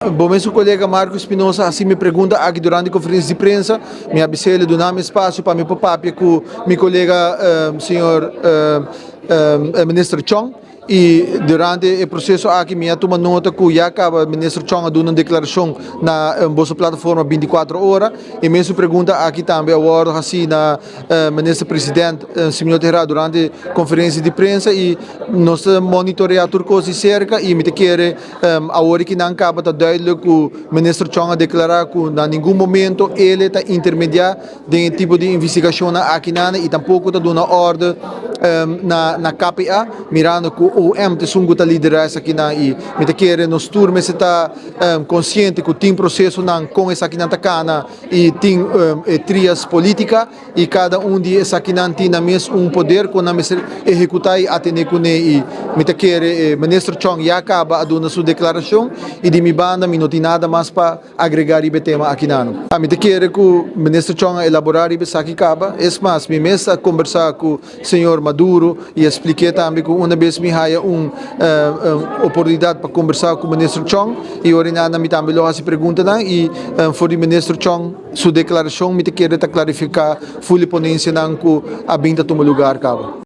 Bom, meu colega Marco Espinosa assim me pergunta aqui durante a conferência de imprensa, me avisou ele do nome espaço para me papapia com meu colega senhor ministro Chong. E durante o processo aqui me toma nota que já acaba o ministro Chong dando uma declaração na nossa plataforma 24 horas e mesmo pergunta aqui também agora assim na ministro presidente senhor Terra durante a conferência de imprensa e nós monitoreamos tudo coisa cerca e me quer agora que não acaba tá duidelijk que o ministro Chong declarar que em nenhum momento ele está intermediar de tipo de investigação aqui e tampouco está dando ordem na KPA mirando que o MT sungo ta liderança aqui na e me te quer nos turmes está consciente que tem processo não com essa aqui na tacana e tem trias política e cada de essa aqui não tem na mesmo poder com na mesmo executar e atender com e me te quer ministro Chong já acaba a dar sua declaração e de mi banda me não tem nada mais para agregar e tema aqui não me te quer que o ministro Chong elaborar e aqui acaba é mais me mesa conversar com o senhor Maduro e expliquei também que uma vez me haya oportunidade para conversar com o ministro Chong e orinada me também lo hace pergunta e for o ministro Chong sua declaração me te quer clarificar full ponência não que a binta toma lugar acaba